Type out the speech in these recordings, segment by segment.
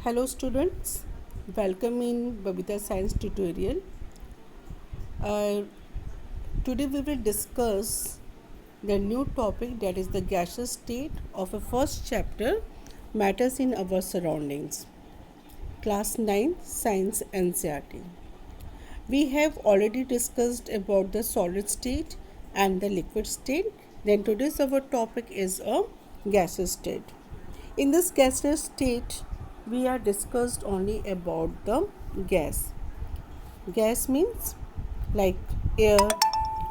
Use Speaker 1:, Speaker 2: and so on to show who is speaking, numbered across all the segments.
Speaker 1: Hello students, welcome in Babita Science tutorial. Uh, Today we will discuss the new topic, that is the gaseous state of a first chapter, matters in our surroundings. Class 9 Science NCERT. We have already discussed about the solid state and the liquid state. Then today's our topic is a gaseous state. In this gaseous state, we are discussed only about the gas. Gas means like air,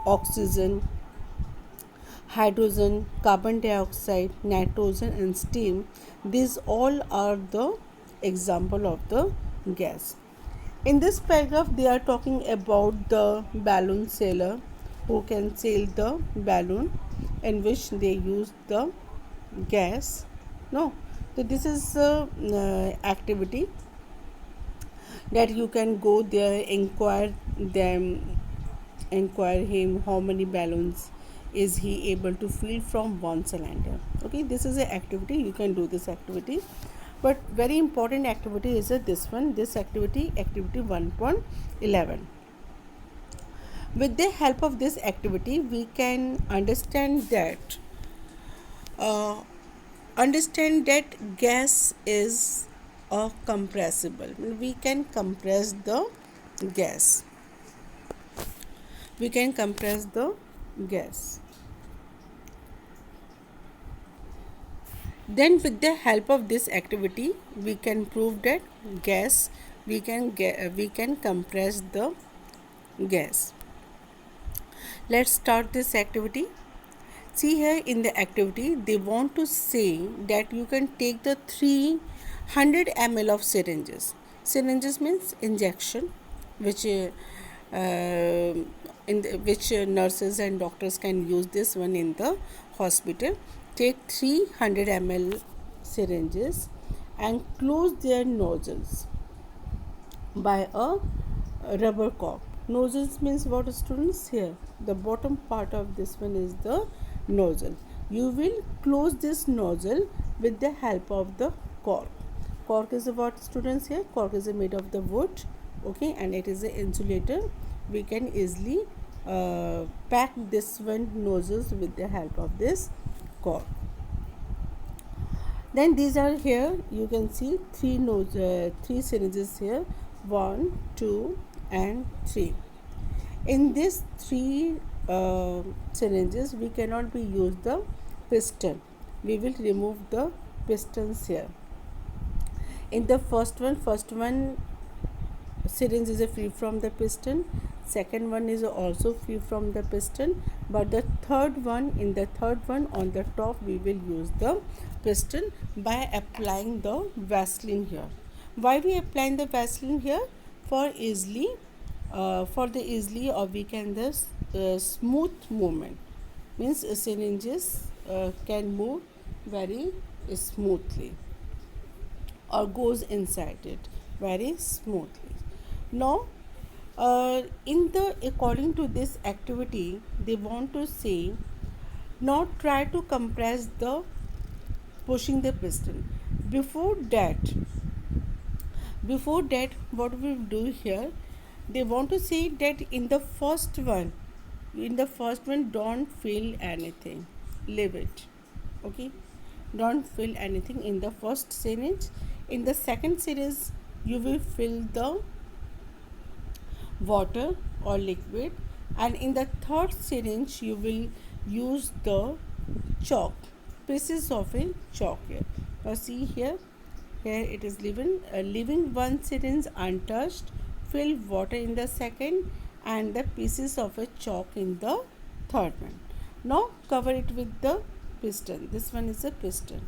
Speaker 1: oxygen, hydrogen, carbon dioxide, nitrogen, and steam. These all are the example of the gas. In this paragraph, they are talking about the balloon sailor who can sail the balloon in which they use the gas. No, so this is activity that you can go there, inquire him how many balloons is he able to fill from one cylinder. Okay, this is an activity, you can do this activity, but very important activity is this one, this activity 1.11. With the help of this activity we can uh, understand that gas is compressible. We can compress the gas. We can compress the gas. Then with the help of this activity we can prove that gas we can compress the gas. Let's start this activity. See here in the activity they want to say that you can take the 300 ml of syringes. Syringes means injection, which which nurses and doctors can use this one in the hospital. Take 300 ml syringes and close their nozzles by a rubber cork. Nozzles means what, students? Here the bottom part of this one is the nozzle. You will close this nozzle with the help of the cork. Cork is what, students? Here cork is made of the wood, okay, and it is an insulator. We can easily pack this one nozzles with the help of this cork. Then these are here, you can see three syringes here, 1, 2 and 3. In these three syringes we cannot be use the piston. We will remove the pistons here. In the first one syringe is free from the piston, second one is also free from the piston, but the third one on the top we will use the piston by applying the Vaseline here. Why we applying the Vaseline here? For the easily, or we can this smooth movement, means syringes can move very smoothly or goes inside it very smoothly. Now according to this activity they want to say, now try to compress the pushing the piston. Before that what we do here, they want to say that in the first one don't fill anything, leave it, okay, don't fill anything in the first syringe. In the second syringe you will fill the water or liquid, and in the third syringe you will use the chalk, pieces of a chalk here. Now see here it is leaving one syringe untouched, fill water in the second and the pieces of a chalk in the third one. Now cover it with the piston. This one is a piston.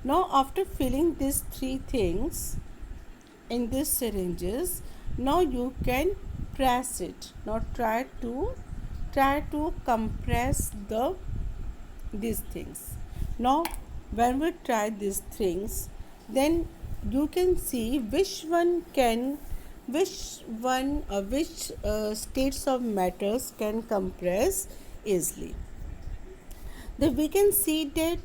Speaker 1: Now after filling these three things in these syringes, now you can press it. Now try to compress these things. Now when we try these things, then you can see which states of matters can compress easily. Then we can see that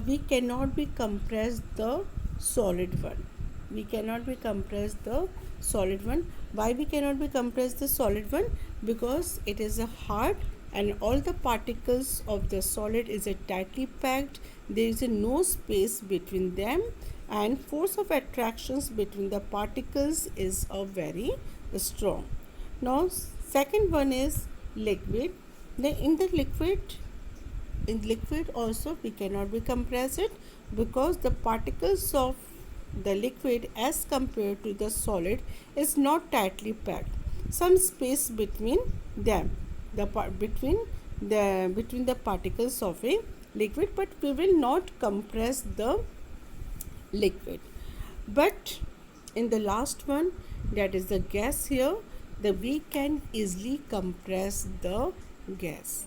Speaker 1: we cannot be compressed the solid one. we cannot be compress the solid one. Why we cannot be compress the solid one? Because it is a hard and all the particles of the solid is a tightly packed. There is a no space between them, and force of attractions between the particles is a very strong. Now second one is liquid. Then in liquid also we cannot be compress it, because the particles of the liquid as compared to the solid is not tightly packed. Some space between them, between the particles of a liquid, but we will not compress the liquid. But in the last one, that is the gas, here the we can easily compress the gas.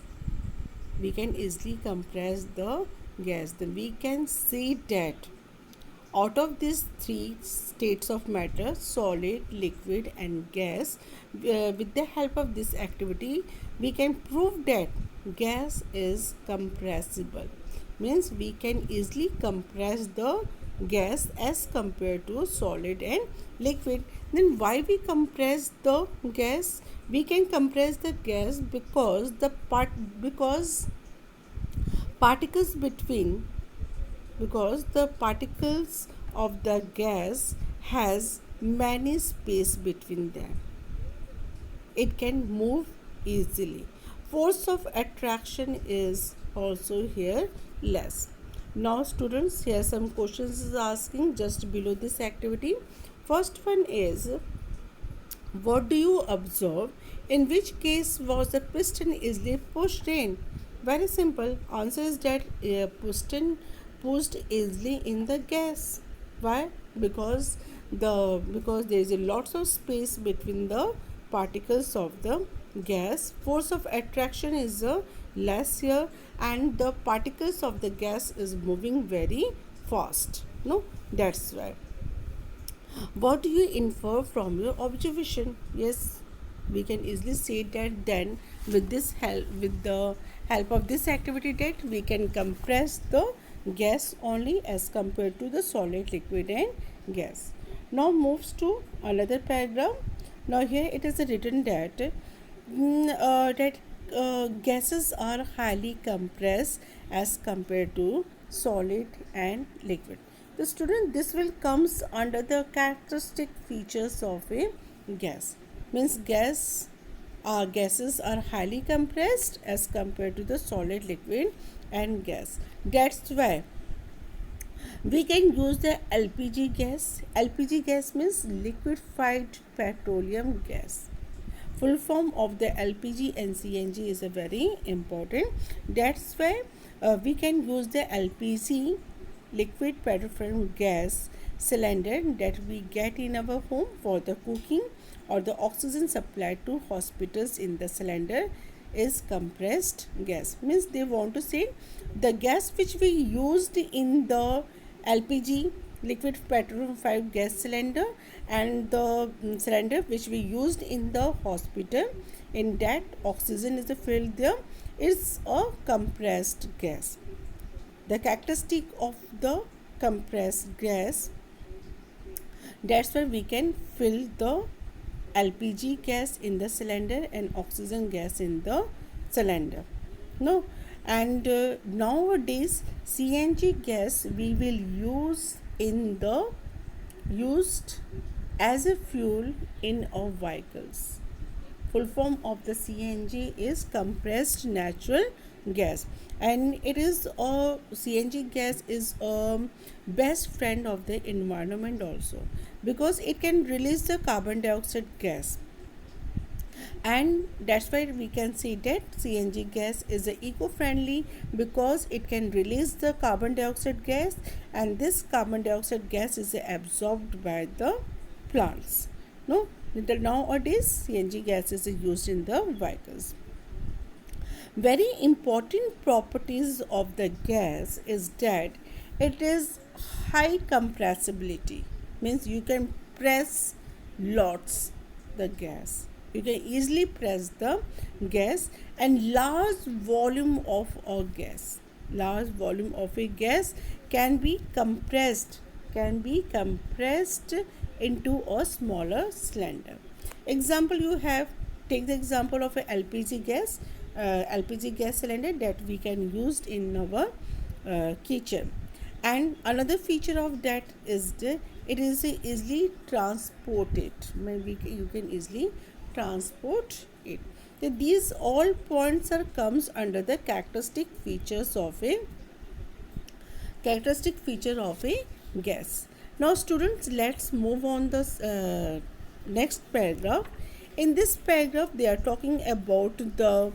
Speaker 1: We can easily compress the gas. Then we can say that out of these three states of matter, solid, liquid and gas, with the help of this activity we can prove that gas is compressible. Means we can easily compress the gas as compared to solid and liquid. Then why we compress the gas? We can compress the gas because particles between because the particles of the gas has many space between them. It can move easily. Force of attraction is also here less. Now students, here some questions is asking just below this activity. First one is, what do you observe? In which case was the piston easily pushed in? Very simple. Answer is that piston pushed easily in the gas. Why? Because there is a lots of space between the particles of the gas. Force of attraction is less here, and the particles of the gas is moving very fast. No, that's why. What do you infer from your observation? Yes, we can easily say that then with the help of this activity, that we can compress the gas only as compared to the solid, liquid and gas. Now moves to another paragraph. Now here it is written that gases are highly compressed as compared to solid and liquid. The student, this will comes under the characteristic features of a gas. Means gases are highly compressed as compared to the solid, liquid and gas. That's why we can use the LPG gas. LPG gas means liquefied petroleum gas. Full form of the LPG and CNG is a very important. That's why we can use the LPG, liquid petroleum gas cylinder, that we get in our home for the cooking, or the oxygen supplied to hospitals in the cylinder is compressed gas. Means they want to say the gas which we used in the LPG, liquid petroleum gas cylinder, and the cylinder which we used in the hospital, in that oxygen is filled there, is a compressed gas. The characteristic of the compressed gas, that's why we can fill the LPG gas in the cylinder and oxygen gas in the cylinder. No, and nowadays CNG gas we will used as a fuel in our vehicles. Full form of the CNG is compressed natural gas, and it is CNG gas is a best friend of the environment also, because it can release the carbon dioxide gas, and that's why we can say that CNG gas is eco-friendly, because it can release the carbon dioxide gas, and this carbon dioxide gas is absorbed by the plants. No, nowadays CNG gas is used in the vehicles. Very important properties of the gas is that it is high compressibility. Means you can press lots the gas. You can easily press the gas, and large volume of a gas can be compressed can be compressed into a smaller cylinder. Example, you have, take the example of a LPG gas cylinder that we can use in our kitchen. And another feature of that is it is easily transported. Maybe you can easily transport it. So these all points are comes under the characteristic feature of a gas. Now students, let's move on the next paragraph. In this paragraph they are talking about the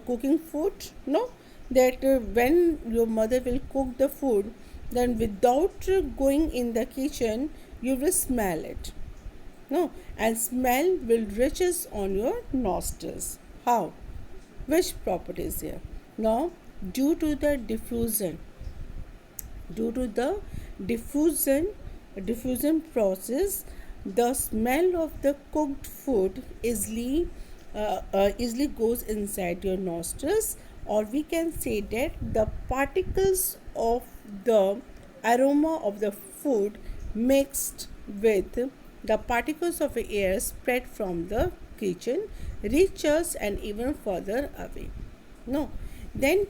Speaker 1: cooking food. No, that when your mother will cook the food, then without going in the kitchen you will smell it. No, and smell will reaches on your nostrils. How? Which properties here? Now, due to the diffusion diffusion process, the smell of the cooked food easily goes inside your nostrils, or we can say that the particles of the aroma of the food mixed with the particles of air spread from the kitchen reaches and even further away. No, then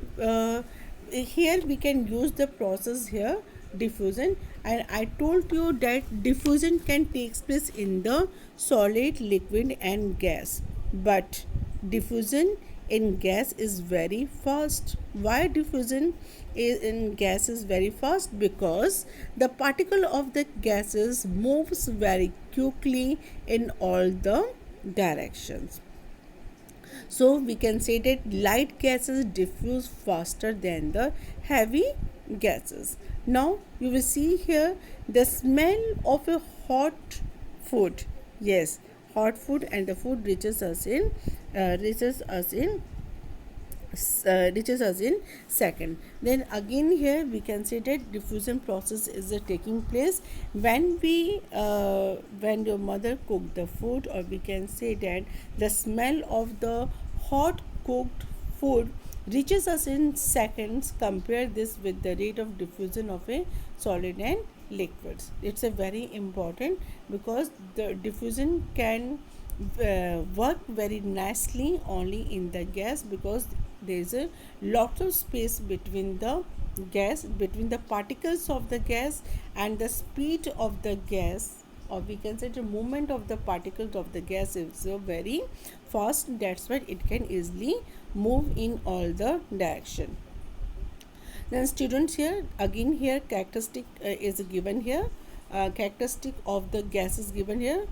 Speaker 1: here we can use the process here, diffusion. And I told you that diffusion can take place in the solid, liquid and gas, but diffusion in gas is very fast. Why diffusion in gas is very fast? Because the particle of the gases moves very quickly in all the directions. So we can say that light gases diffuse faster than the heavy gases. Now you will see here the smell of a hot food. Yes, hot food, and the food reaches us in second. Then again here we can say that diffusion process is taking place when when your mother cooked the food, or we can say that the smell of the hot cooked food reaches us in seconds. Compare this with the rate of diffusion of a solid and liquids. It's a very important, because the diffusion can work very nicely only in the gas, because there is a lot of space between the particles of the gas, and the speed of the gas, or we can say the movement of the particles of the gas is so very fast. That's why it can easily move in all the direction. Then students, here again, here characteristic is given here. Characteristic of the gas is given here.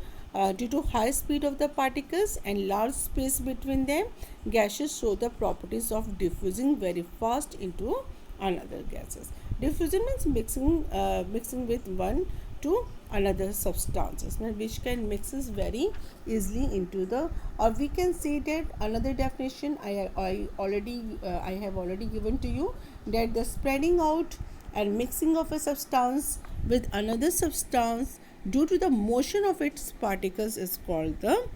Speaker 1: Due to high speed of the particles and large space between them, gases show the properties of diffusing very fast into another gases. Diffusion means mixing with one to another substances, which can mixes very easily into the, or we can say that another definition I have already given to you, that the spreading out and mixing of a substance with another substance due to the motion of its particles is called the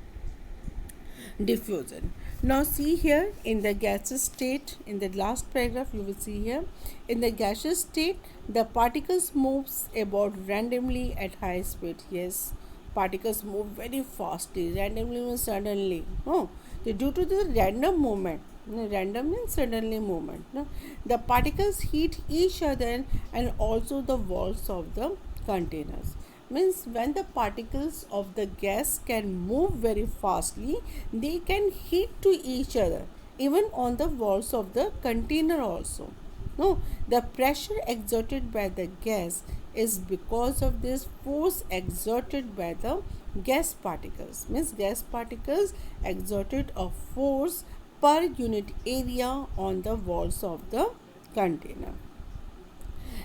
Speaker 1: diffusion. Now see here in the gaseous state, in the last paragraph you will see here, in the gaseous state the particles moves about randomly at high speed. Yes, particles move very fastly, randomly means suddenly. Oh, due to the random movement. Random means suddenly movement. No? The particles hit each other and also the walls of the containers. Means when the particles of the gas can move very fastly, they can hit to each other, even on the walls of the container also. No, the pressure exerted by the gas is because of this force exerted by the gas particles. Means gas particles exerted a force per unit area on the walls of the container.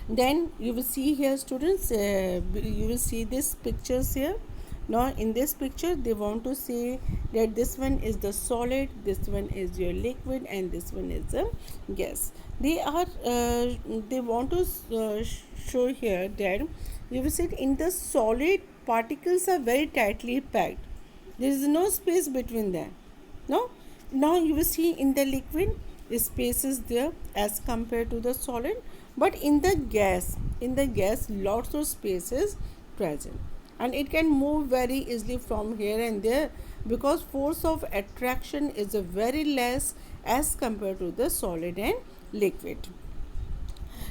Speaker 1: Then you will see here, students, you will see these pictures here. Now in this picture they want to say that this one is the solid, this one is your liquid, and this one is a gas. They want to show here that you will see in the solid, particles are very tightly packed, there is no space between them. No, now you will see in the liquid, space is there as compared to the solid, But in the gas lots of space is present, and it can move very easily from here and there because force of attraction is a very less as compared to the solid and liquid.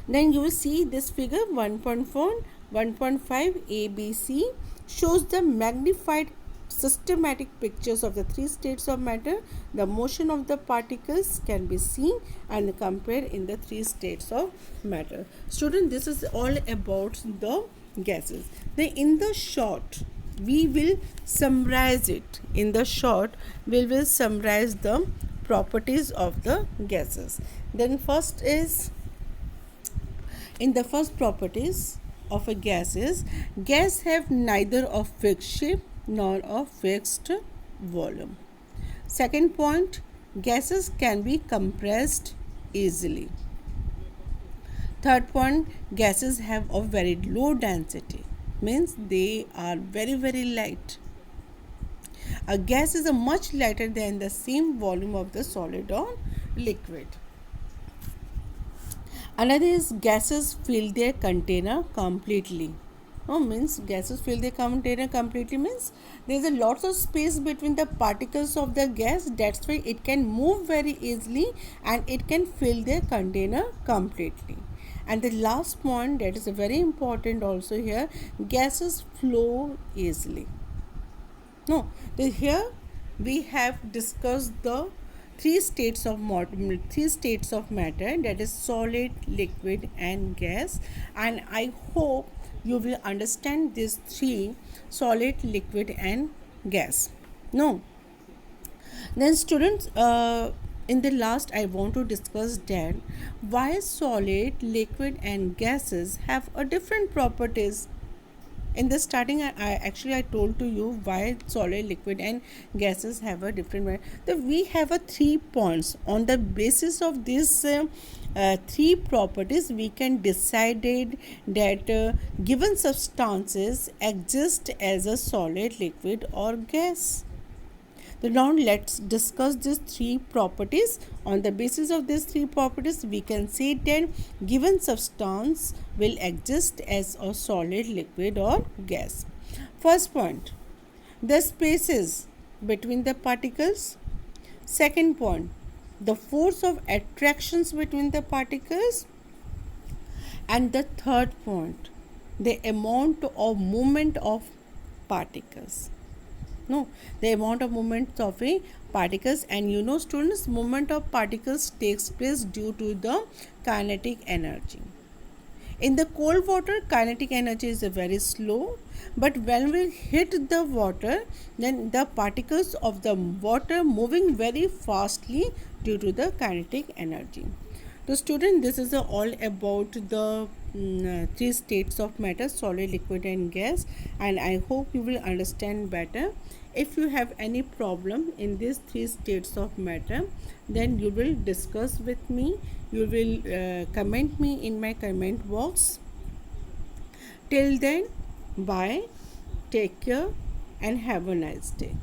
Speaker 1: Then you will see this figure 1.4, 1.5 ABC shows the magnified systematic pictures of the three states of matter. The motion of the particles can be seen and compared in the three states of matter. Student, this is all about the gases. Then in the short, we will summarize it. In the short, we will summarize the properties of the gases. Then first is, in the first properties of a gas is, gas have neither a fixed shape nor a fixed volume. Second point, gases can be compressed easily. Third point, gases have a very low density, means they are very light. A gas is a much lighter than the same volume of the solid or liquid. Another is gases fill their container completely. Means gases fill their container completely means there is a lots of space between the particles of the gas. That's why it can move very easily and it can fill their container completely. And the last point that is very important also here, gases flow easily. Here we have discussed the three states of matter, that is solid, liquid and gas, and I hope you will understand these three: solid, liquid and gas. No, then students, in the last I want to discuss that why solid, liquid and gases have a different properties. In the starting, I told to you why solid, liquid and gases have a different way. So we have a 3 points. On the basis of these three properties, we can decide that given substances exist as a solid, liquid or gas. So now let's discuss these three properties. On the basis of these three properties, we can say that given substance will exist as a solid, liquid or gas. First point, the spaces between the particles. Second point, the force of attractions between the particles. And the third point, the amount of movement of particles. The amount of movement of a particles, and students, movement of particles takes place due to the kinetic energy. In the cold water, kinetic energy is very slow, but when we hit the water, then the particles of the water moving very fastly due to the kinetic energy. So student, this is all about the three states of matter: solid, liquid and gas, and I hope you will understand better. If you have any problem in these three states of matter, then you will discuss with me. You will comment me in my comment box. Till then, bye, take care and have a nice day.